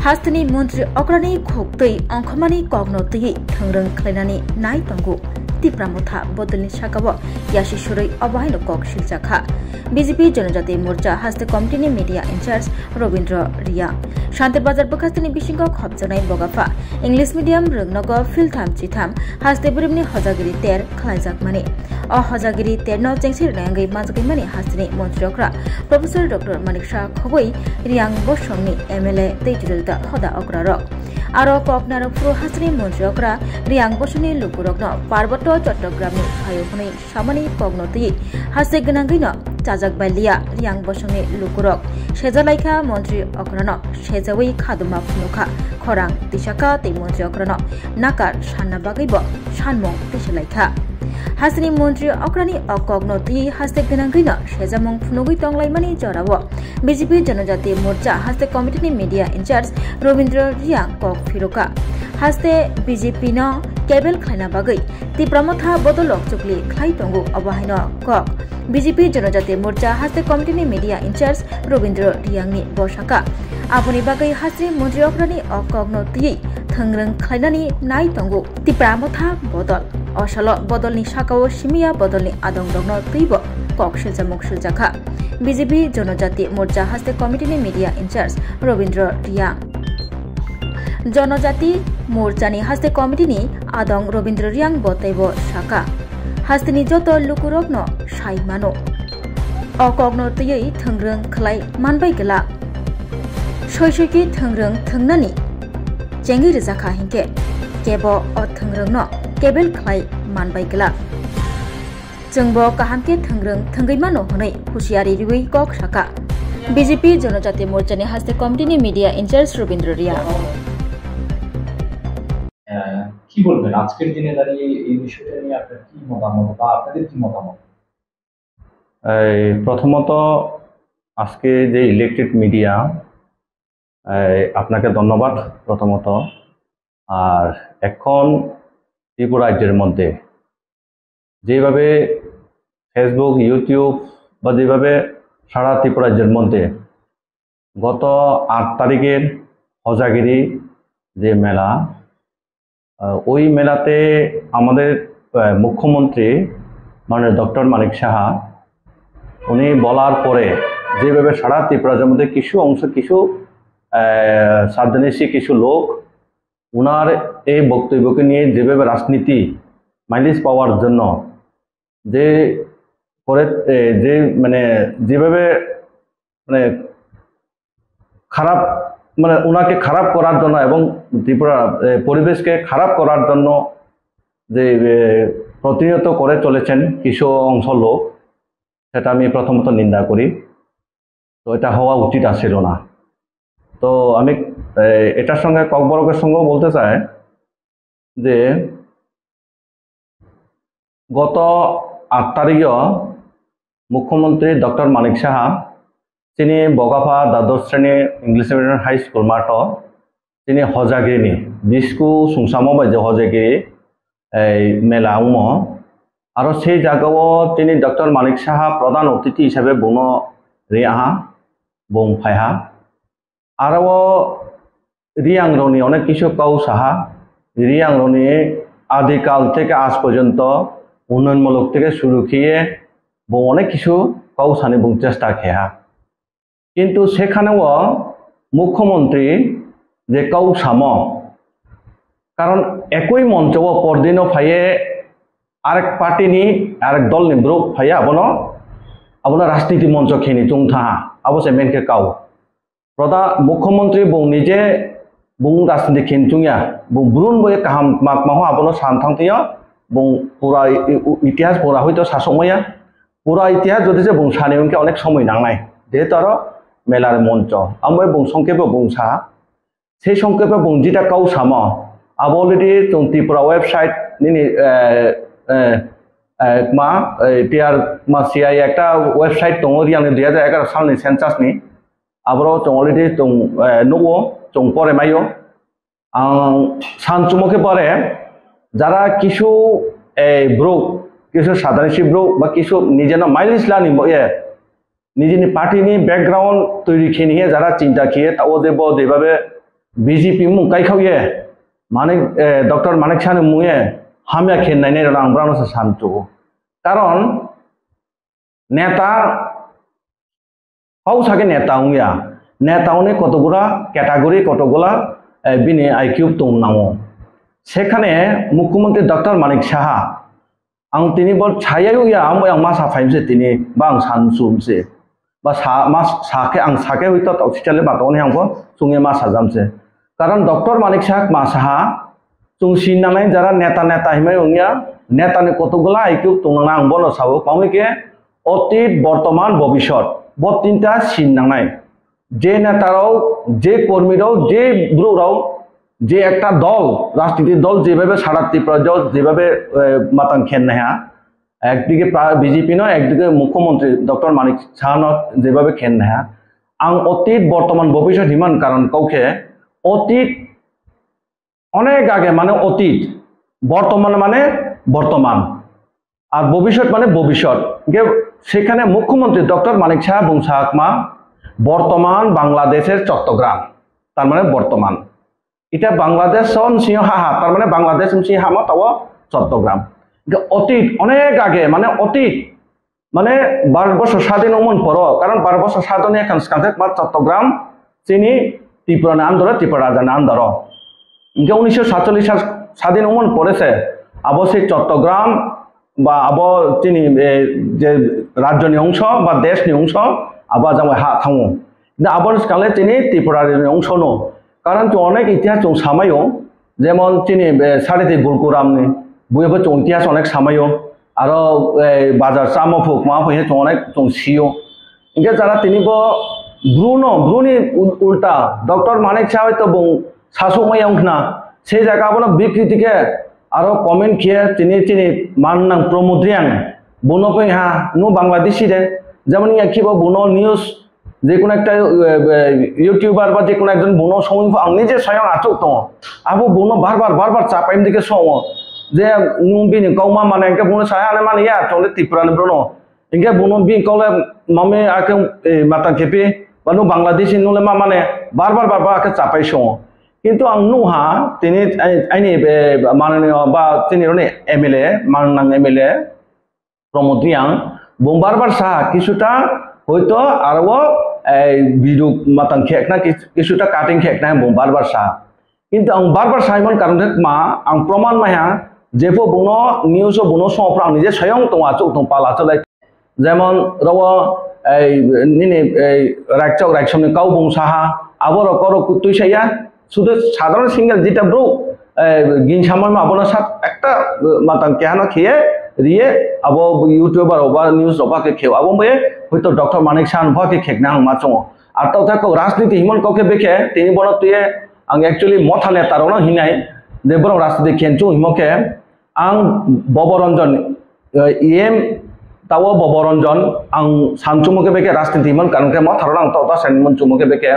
हास्तनि मन्त्री अग्रणी खोक्तै अंखमानि कग्नोतै थंरं खलायनानि नाय तंगु तिप्रामथा बदलनि साकाव यासि सुरै अबायनो कक सिलजाखा बीजेपी जनजाति मोर्चा हास्ते कमिटिनि मीडिया इंचार्ज रविन्द्र रिया शान्तिबाजार बखास्तनि बिसिंग खबजानाय बगाफा इंग्लिश मीडियम रोंनग फिलथाम चिथाम हास्ते बुरिमनि हजागिरि तेर खलायजाक माने अ हजागिरि तेरनो जेंसिर नांगै माजगै माने हास्तेनि मन्त्री अग्रा प्रोफेसर डॉक्टर मानिक शाह खबै रियांग बसंनि एमएलए दैजुलदा हदा अग्रा रक आरो ककनार फ्रु हास्तेनि मन्त्री अग्रा रियांग बसंनि लुकुरगनो पार्वत चट्टग्रामनि फायोखनै सामानि कग्नोतै हास्ते गनांगैनो चाजाक बालिया रियांग बसंनि लुकुरक सेजालाइखा मन्त्री अग्रानो सेजावै खादुमा फुनुखा खरां तिसाका तै मन्त्री अग्रानो नाकार सानना बागैबो सानमं तिसलाइखा हास्तेनि मन्त्री अग्रानि अकग्नोतै हास्ते गनांगैनो सेजामं फुनुगै तंलाइमानि जरावो बीजेपी जनजाति मोर्चा हास्ते कमिटिनि मीडिया इंचार्ज रविन्द्र रिया कक फिरोका हास्ते बीजेपी न केबल खाइना बागै तिप्रामथा बदलक चुकलि खाइ तंगु अबाहायनो कक बीजेपी जनजाति मोर्चा हास्ते कमिटिनि मीडिया इंचार्ज रविन्द्र रियांगनि बसाका आबुनि बागै हास्ते मन्त्री अग्रानि अकग्नोतै थंरं खाइनानि नाय तंगु तिप्रामथा बदल असल बदलनि साकाव सिमिया बदलनि आदं दंनो तैबो कक सिलजामुक सिलजाखा बीजेपी जनजाति मोर्चा हास्ते कमिटिनि मीडिया इंचार्ज रविन्द्र रिया जनजाति मोर्चानि हास्ते कमिटिनि आदं रविन्द्र रियांग बतैबो साका हास्तेनि जत लुकुरगनो साइ मानो अकग्नोतै थंरं खलाय मानबाय गेला सयसयकि थंरं थंनानि जेंगि रजाखा हिंके केबो अ थंरंनो केबल खलाय मानबाय गेला जोंबो काहामके थंरं थंगै मानो हनै हुसियारि रिवै कक साका बीजेपी जनजाति मोर्चानि हास्ते कमिटिनि मीडिया इंचार्ज रविन्द्र रिया কি বলবেন আজকের দিনে দাঁড়িয়ে এই বিষয়টা নিয়ে আপনার কি মতামত বা আপনাদের কি মতামত? প্রথমত আজকে যে ইলেকট্রিক মিডিয়া আপনাকে ধন্যবাদ প্রথমত। আর এখন ত্রিপুরা রাজ্যের মধ্যে যেভাবে ফেসবুক ইউটিউব বা যেভাবে সারা ত্রিপুরা রাজ্যের মধ্যে গত 8 তারিখের হজাগিরি যে মেলা ওই মেলাতে আমাদের মুখ্যমন্ত্রী মানে ডক্টর মানিক সাহা উনি বলার পরে যেভাবে সারা ত্রিপুরার মধ্যে কিছু অংশ কিছু সাবধানেশী কিছু লোক ওনার এই বক্তব্যকে নিয়ে যেভাবে রাজনীতি মাইলেজ পাওয়ার জন্য যে করে যে মানে যেভাবে মানে খারাপ মানে ওনাকে খারাপ করার জন্য এবং ত্রিপুরা পরিবেশকে খারাপ করার জন্য যে প্রতিনিয়ত করে চলেছেন কিছু অংশ লোক সেটা আমি প্রথমত নিন্দা করি। তো এটা হওয়া উচিত ছিল না। তো আমি এটার সঙ্গে ককবরকের সঙ্গেও বলতে চাই যে গত 8 তারিখে মুখ্যমন্ত্রী ডক্টর মানিক সাহা তিনি বগাফা দ্বাদশ শ্রেণী ইংলিশ মিডিয়াম হাই স্কুল মাঠ তিনি হজাগিরি বিস্কু সুংসামো বাইজে হজাগিরি মেলা উম আর সেই জায়গাও তিনি ডক্টর মানিক সাহা প্রধান অতিথি হিসাবে বুনো রিয়াহা বুং ফাইহা আরও রিয়াংরনি অনেক কিছু কাউ সাহা রিয়াংরনি আদিকাল থেকে আজ পর্যন্ত উন্নয়নমূলক থেকে শুরু খেয়ে বউ অনেক কিছু কাউ সানি বুং চেষ্টা খেয়া কিন্তু সেখানেও মুখ্যমন্ত্রী যে কাউ সাম কারণ একই মঞ্চ পরদিনও ফাইয়ে আরেক পার্টি নি আরেক দল নি গ্রুপ ফাইয়ে আপনার রাজনীতি মঞ্চ খেয়ে নি চুংথা আবো সে মেনকে কাউ প্রধান মুখ্যমন্ত্রী বউ নিজে বুং রাজনীতি খেনচুঙিয়া বুং ব্রুন বয়ে কাহাম মাক মাহ আপনার সানথাংতিয়া বুং পুরা ইতিহাস পুরা হয়তো শাসময়া পুরা ইতিহাস যদি যে বুং সানিউকে অনেক সময় নাংনাই যেহেতু আরো মেলার মঞ্চ আমি বুং সংক্ষেপে বুংসা সেই সংক্ষেপে বুং যেটা কাউ সাম আবো অলরেডি ত্রিপুরা ওয়েবসাইট নিনি মা টিআর মা সিআই একটা ওয়েবসাইট দङ রিয়াংनि 2011 সালनि সেন্সাসनि আবro অলরেডি নুবো চং পরে মাইও সানচুমকে পরে যারা কিছু ব্রোক কিছু সাধারণ ব্রোক বা কিছু নিজের মাইলিস লানি নিজের পার্টিনি ব্যাকগ্রাউন্ড তৈরি খেয়ে নিয়ে যারা চিন্তা খেয়ে তাও যেভাবে BJP mung kai khau ye Manik Dr. Manik Shaha ni muye hamya khen nai ne rang brano se santu karon নেতা হাউ সাকে নেতা উইয়া নেতাওনে কতগুলা ক্যাটাগরি কতগুলা বিনি আইকিউ দंनांगौ সেখানে মুখ্যমন্ত্রী ডক্টর মানিক সাহা আং তিনি বল ছায়াই উইয়া আং মা সাফাইমছে তিনি বা আং সানসুমছে বা মা সাকে আং সাকে হইতো অফিসিয়ালি বাতনি আংকো সুঙে মা সাজামছে কারণ ডক্টর মানিক সাহা মা সাহা চুং সিননাनै যারা নেতা নেতা হিমাই উইয়া নেতানে কতগুলা আইকিউ দंनांगौ আং বলো সাবো পামিকে অতীত বর্তমান ভবিষ্যৎ বড় তিনটা সিন নাংনাই যে নেতারাও যে কর্মীরাও যে ব্রুরাও যে একটা দল রাজনীতির দল যেভাবে সারা ত্রিপুরা যেভাবে মাতাং খেন নেহা একদিকে বিজেপি নয় একদিকে মুখ্যমন্ত্রী ডক্টর মানিক সাহা যেভাবে খেন নেহা আং অতীত বর্তমান ভবিষ্যৎ হিমান কারণ কাউকে অতীত অনেক আগে মানে অতীত বর্তমান মানে বর্তমান আর ভবিষ্যৎ মানে ভবিষ্যৎ সেখানে মুখ্যমন্ত্রী ডক্টর মানিক সাহা বুংসাকমা বর্তমান বাংলাদেশের চট্টগ্রাম তার মানে বর্তমান এটা বাংলাদেশ সিংহাহা তার মানে বাংলাদেশ সিংহামা তাও চট্টগ্রাম অতীত অনেক আগে মানে অতীত মানে 12 বছর স্বাধীন উমন পর কারণ 12 বছর স্বাধীন এখন চট্টগ্রাম চিনি ত্রিপুরা আন্দোলন ত্রিপুরা রাজার আন্দোলন 1947 সাল স্বাধীন উমন পড়েছে আবো সেই চট্টগ্রাম বা আবো চিনি যে রাজ্যনি অংশ বা দেশনি অংশ আবার যাওয়া হা থামো কিন্তু আবার কালে চিনি ত্রিপুরার অংশ নো কারণ তো অনেক ইতিহাস চং সামায়ও যেমন চিনি সাড়ে বুলকুরামনি বইবে চং ইতিহাস অনেক সামায়ও আরো বাজার চামফুক মাফুক চং অনেক চং সিও ইনকে যারা তিনি ব্রুনি উল্টা ডক্টর মানিক সাহা হয়তো শাসুমাই অংনা সেই জায়গা আপনার বিকৃতিকে আরো কমেন্ট খেয়ে চিনি চিনি মাননাং প্রমুদ্রিয়াং বুনপই হা নু বাংলাদেশি রে যেমন ইয়াকিব বুনো নিউজ যে কোনো একটা ইউটিউবার বা যে কোনো একজন বুনো সময় আং নিজে স্বয়ং আচক দङ আবো বুনো বারবার চাপাইম দিকে সম যে নু বিনি কৌমা মানে এনকে বুনো সায়া আনে মানে ইয়া চলে ত্রিপুরানি ব্রনো এনকে বুনো বি কলে মামে আকে মাতা খেপি বা নু বাংলাদেশি নুলে মা মানে বারবার আকে চাপাই সম কিন্তু আং নুহা তিনি আইনি মাননীয় বা তিনি এমএলএ মাননাং এমএলএ প্রমোদ্রিয়াং বারবার সাহা কিছুটা হয়তো আরো ভিডিও মাতাং খেকনা কিছুটা কাটিং খেকনা বারবার সাহা কিন্তু আং বারবার সাহাইমন কারণ মা আং প্রমাণ মায়া যেফো বুনো নিউজ বুনো সমপ্র আং নিজে স্বয়ং তোমা চোখ দं পালা চলাই যেমন রব নিনি রাইচক রাইসমনি কাউ বুং সাহা আবার করো তুইসাইয়া শুধু সাধারণ সিঙ্গেল যেটা ব্রো গিনসামার আবনার সাথে একটা মাতাং কেহানো খেয়ে রিয়ে আবো ইউটিউবার বা নিউজ অবাকে খেও আবো বয়ে হয়তো ডক্টর মানিক সাহা ভাকে খেকনা আং মাচং আর তো তাকে রাজনীতি হিমন কাউকে বেখে তিনি বড় তুই আং অ্যাকচুয়ালি মথা নেতারও হিনাই যে বড় রাজনীতি খেনচু হিমকে আং ববরঞ্জন ইএম তাও ববরঞ্জন আং সানচুমকে বেখে রাজনীতি হিমন কারণ মথারও আং তো সানমন চুমকে বেখে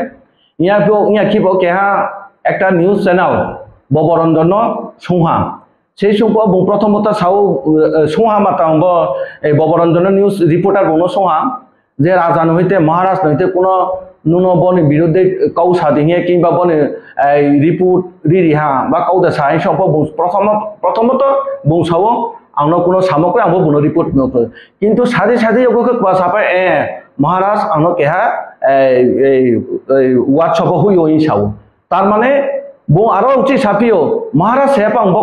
ইয়া কি কেহা একটা নিউজ চ্যানেল ববরঞ্জন সুহা সেই সময় প্রথমত সাউ সুহা মাতাং এই ববরঞ্জনের নিউজ রিপোর্টার বনো সুহা যে রাজা নহিতে মহারাজ নহিতে কোনো নুন বনি বিরুদ্ধে কাউ সাদিঙে কিংবা বনি রিপোর্ট রিহা বা কাউদে সাই সব প্রথমত বংশাও আংনো কোনো সামগ্রী আংবো বুনো রিপোর্ট কিন্তু সাজি ওকে সাপে মহারাজ আংনো কেহা হোয়াটসঅ্যাপ হুই সাও তার মানে বো আরো উচিত সাপিও মহারাজ সেপাং বো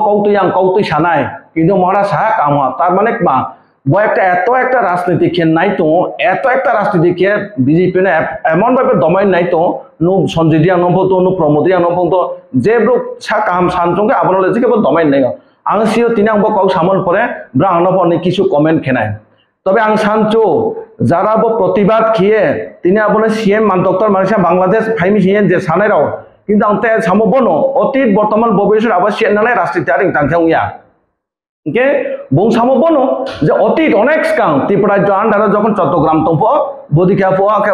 কৌতুই সানাই কিন্তু মহারাজ সাহা কাম তার মানে মা বো একটা রাজনীতি খেন নাই তো এত একটা রাজনীতি খে বিজেপি নে এমন ভাবে দমাই নাই তো নু সঞ্জয় দিয়া নভতো নু প্রমোদিয়া নভতো যে ব্রো সা কাম শান্তকে আপনার যে কেবল দমাই নাই আং সিও তিনি আংবো কাউ সামল পরে ব্রা আংনপ অনেক কিছু কমেন্ট খেনায় তবে আং শান্ত যারা প্রতিবাদ খেয়ে তিনি আপনার CM doctor Manik Saha Bangladesh ফাইমি CM যে সানাইরাও কিন্তু আংতে সামবনো অতীত বর্তমান ভবিষ্যৎ আবার সিএন নালাই রাজনীতি আরিং তাংখাউয়া কে বং সামবনো যে অতীত অনেক স্কাং ত্রিপুরা আন্ডারে যখন চট্টগ্রাম তম্প বদিকা পোয়াকে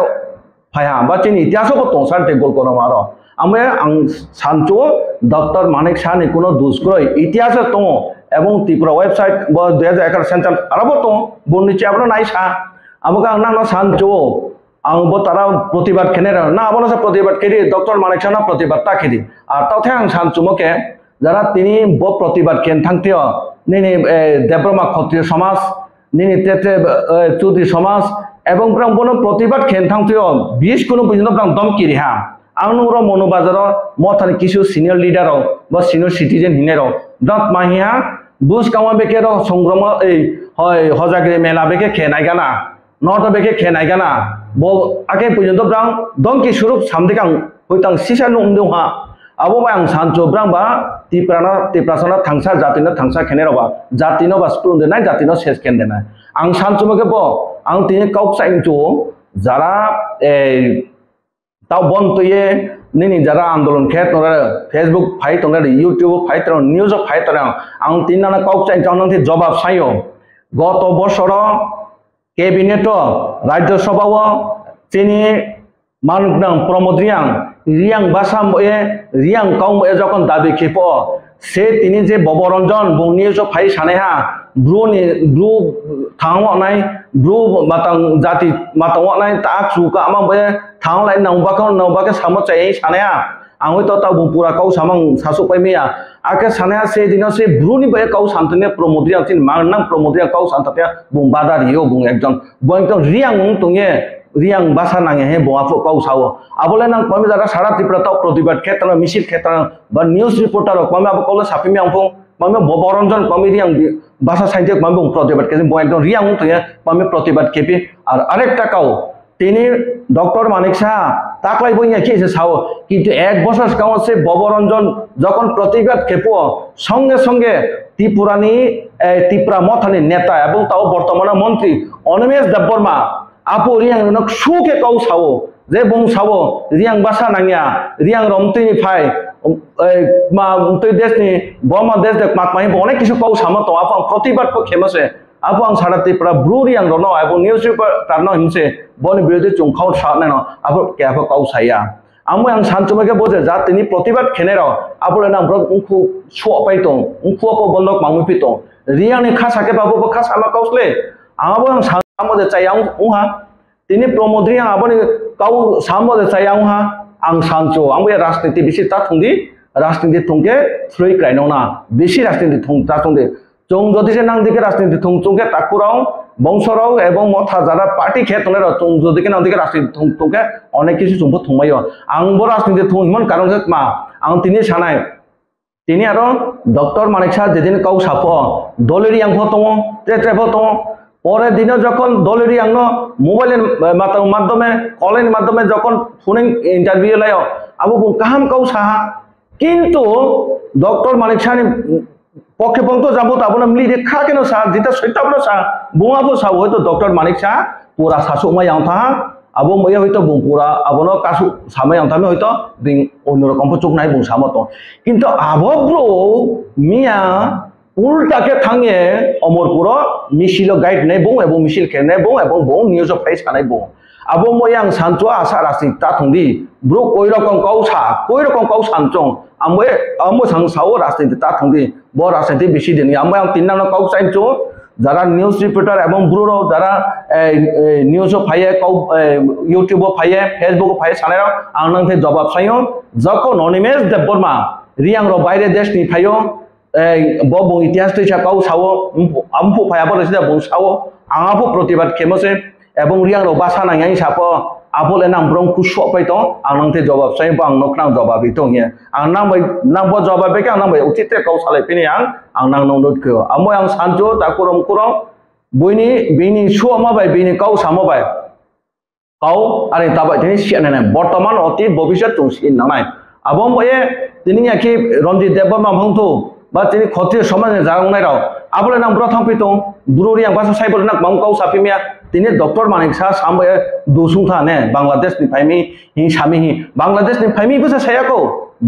ফায়া বা চিনি ইতিহাসও করতো সারতে গোল করো আরো আমি আং সানচো ডক্টর মানিক সাহানি কোনো দুষ্কৃয় ইতিহাসে তো এবং ত্রিপুরা ওয়েবসাইট 2011 সেন্টার আরো তো বন্নিচে আপনার নাই সা আমাকে আংনা সানচো आंबो तारा प्रतिबाद खेने ना आबो ना प्रतिबाद खेदी डॉक्टर मानिक शाह ना प्रतिबाद ता खेदी और ताथे आं सानचुमके যারা তিনি ব प्रतिबाद खेन थांथियो निनि देबरमा क्षत्रिय समाज निनि तेते चौधरी समाज এবং প্রাং বনো प्रतिबाद खेन थांथियो 20 কোনো পর্যন্ত প্রাং দমকি রিহা आंनुर मनोबाजार मथानि किछु सिनियर लिडार बा सिनियर सिटीजन हिनेर दत माहिया बुस कामा बेके संग्राम हजागिरि मेला बेके खेनाय गाना नट बेके खेनाय गाना ब आगे पर्यन्त ब्रां दंकी स्वरूप सामदेकां होइतां सिसा नुमदोहा आबो आं सानचो ब्रां बा तिप्रासना थांसा जातिनो थांसा खेनेरबा जातिनो बा स्टुन देनाय जातिनो सेस खेन देनाय आं सानचो मके ब आं तिनि काउक साइनचो जारा ताव बन तो ये नहीं जरा आंदोलन खेत Facebook fight YouTube fight news fight आं तीन नाना काउक चाइन जवाब साइयो गत बছর कैबिनेट राज्यसभा चीनी मानुगनां प्रमोद रियांग बासा रियांग काउ जखन दाबी खेप से तिनी जे बबरंजन न्यूज फाइट सानेहा ब्रू थांगनाय ब्रू मातां जाति मातांगनाय ता सुका आमा बे थांलाय नौबाके सामचाय सानाया आं हयतो ता बुपुरा काउ सामां सासु पाइमिया आके सानाया से दिन से ब्रुनि बे काउ सानतने प्रमोदरिया चिन मांगनां प्रमोदरिया काउ सानताया बुं बादारियो बुं एकजन बयतो रियांग तुंगे रियांग बासा नांगे हे बोआफो काउ सावो आबोले नां पाइमि जागा सारा त्रिपुरा प्रतिबाद क्षेत्र मिसिल क्षेत्र बा न्यूज रिपोर्टर पाइमि आबो कले सापिमि आंफो पाइमि बबरंजन पाइमि रियांग बासा साइन्टिस्ट पाइमि प्रतिबाद केजन बय एकदम रियांग तुंगे पाइमि प्रतिबाद केपि और आरेकटा काउ তিনি ডক্টর মানিক শাহ তাকলাই বইয়া কি চাও কিন্তু এক বছর কাউ সে ববরঞ্জন যখন প্রতিবাদ খেপ সঙ্গে সঙ্গে ত্রিপুরানি ত্রিপুরা মথানি নেতা এবং তাও বর্তমানে মন্ত্রী অনিমেষ দেববর্মা আপু রিয়াং সুকে কাউ চাও যে বং চাও রিয়াং বাসা নাঙিয়া রিয়াং রমতৈনি ফাই মা তৈ দেশনি বর্মা দেশ দেখ মাতমাহি অনেক কিছু কাউ সামত আপু প্রতিবাদ খেমেছে अब आं सारा त्रिपुरा ब्रुरी आं रनो अब न्यूज पेपर न हिंसे बनि बिरोधी चुंखाव साने न अब क्या काउ साया आमो आं सानचुमके बोजे जा तिनी प्रतिबाद खेनेर आबोले नाम ब्र उखु सो पाइतो उखु को बंदक मामुपितो रियानि खासाके बाबो खासामा काउसले आबो आं सामोदे चायां उहा तिनी प्रमोदरिया आबोनि काउ सामोदे चायां उहा आं सानचो आंबो राजनीति बिसि ता थुंदी राजनीति थुंके फ्लुइ क्राइनोना बिसि राजनीति थुं ता थुंदे जों जदि से नांदिके राजनीति थुंचुंके ताकुराव बंशराव एवं मथा जारा पार्टी खेतने जों जदि नांदिके राजनीति थुंचुंके अनेक किछु जोंबो थुंमायो आंबो राजनीति थुंमोन कारण मा आं तिनि सानाय तिनि आरो डॉक्टर मानिक शाह जेदिन काउ साफो दलेरि आंफो दङ ट्रेट्रेफो दङ পরে দিনে যখন দলেরই আং মোবাইলের মাধ্যমে কলের মাধ্যমে যখন ফোনে ইন্টারভিউ লায় আবু কাহাম কাউ সাহা কিন্তু ডক্টর মানিক শাহ পক্ষে পঙ্ক যাবো তো আপনার মিলি রেখা কেন সাহ যেটা সত্য আপনার সাহ বুয়াবো সাহ হয়তো ডক্টর মানিক শাহ পুরা শাসু মাই আঁথা আবো মই হয়তো বুপুরা আবনো কাসু সামাই আঁথামে হয়তো অন্যরকম চোখ নাই বুং সামত কিন্তু আবব্রো মিয়া उल्टाके थांगे अमरपुर मिसिल गाइड नै बुं एबं मिसिल खेने बुं एबं बुं न्यूज फाइ सानाय बुं आबो मय आं सानचो आसा रासि ता थंदी ब्रो कोइ रकम काउ सानचों आमो सांसाओ रासि ता थंदी ब रासि बेसि देनि आमो आं तिन नानो काउ सानचो যারা নিউজ রিপোর্টার এবং ব্রুরো যারা নিউজ ফাইয়ে কাউ ইউটিউব ফাইয়ে ফেসবুক ফাইয়ে সানায় आं नांथे जवाब सायो যখন অনিমেষ দেববর্মা রিয়াং रो বাইরে देश नि फाइयो बबो इतिहास तैसा काउ सावो आमफु फायाबो रसिदा बुं सावो आंहाबो प्रतिबाद खेमसे एबं रियां रो बासा नांगाय सापो आबोले नाम ब्रं कुसो पाइतो आं नंथे जवाब साइ बा आं नखना जवाब इतो हे आं नाम जवाब बेके आं नाम उचित काउ सालाय पिनि आं नां नोट खो आमो आं सानजो ताकुरम कुरो बयनि बिनि सो माबाय बिनि काउ सामबाय काउ आरे ताबाय तिनि सियाने बर्तमान अति भविष्यत तुंसि नानाय आबो बये तिनि याखि रंजित देबबर्मा भंथु बा तिनि खत्रिय समाज जागांनाय राव आबोले नाम प्रथम पितो ब्रुरी आं बासा साइबल नाक मांकाउ सापिमिया तिनि डॉक्टर मानिक शाह सामबे दुसुंथा ने बांग्लादेश नि फाइमि हि सामि हि बांग्लादेश नि फाइमि बसा सायाको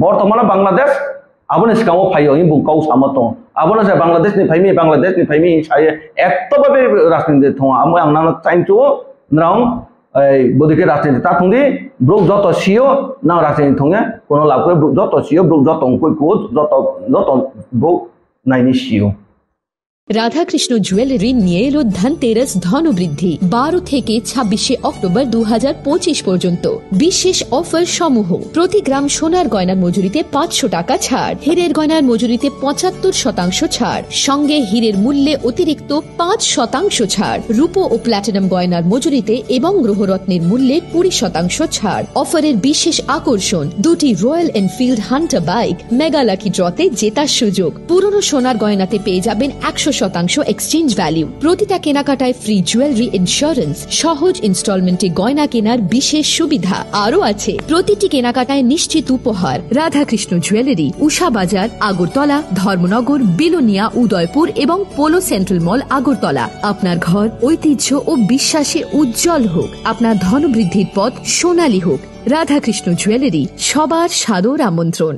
बर्तमान बांग्लादेश आबोने सिकाङो फाइयो हि बुकाउ सामतो आबोने से बांग्लादेश नि फाइमि साये एकतबाबे राजनीति थों आमो आं नानो चाइनचो नाउ बदिके राजनीति ता थुंदी ब्रुक जत सियो ना राजनीति थोंगे कोनो लाभको ब्रुक जत सियो ब्रुक जत अंको को जत ब्रुक नाइनि सियो। রাধাকৃষ্ণ জুয়েলারি নিয়ে এলো ধনতেরাস ধনবৃদ্ধি 12 থেকে 26 অক্টোবর 2025 পর্যন্ত বিশেষ অফার সমূহ। প্রতি গ্রাম সোনার গয়নার মজুরিতে 500 টাকা ছাড়, হীরের গয়নার মজুরিতে 75% ছাড়, সঙ্গে হীরের মূল্যে অতিরিক্ত 5% ছাড়, রূপো ও প্ল্যাটিনাম গয়নার মজুরিতে এবং গ্রহরত্নের মূল্যে 20% ছাড়। অফারের বিশেষ আকর্ষণ, দুটি Royal Enfield Hunter bike mega lucky ড্রতে জেতার সুযোগ। পুরনো সোনার গয়নাতে পেয়ে যাবেন 100% এক্সচেঞ্জ ভ্যালু। প্রতিটা কেনাকাটায় ফ্রি জুয়েলারি ইন্স্যুরেন্স, সহজ ইনস্টলমেন্টে গয়না কেনার বিশেষ সুবিধা আরও আছে। প্রতিটি কেনাকাটায় নিশ্চিত উপহার। রাধাকৃষ্ণ জুয়েলারি, উষা বাজার, আগরতলা, ধর্মনগর, বিলোনিয়া, উদয়পুর এবং পোলো সেন্ট্রাল মল, আগরতলা। আপনার ঘর ঐতিহ্য ও বিশ্বাসে উজ্জ্বল হোক, আপনার ধনবৃদ্ধির পথ সোনালী হোক। রাধাকৃষ্ণ জুয়েলারি, সবার সাদর আমন্ত্রণ।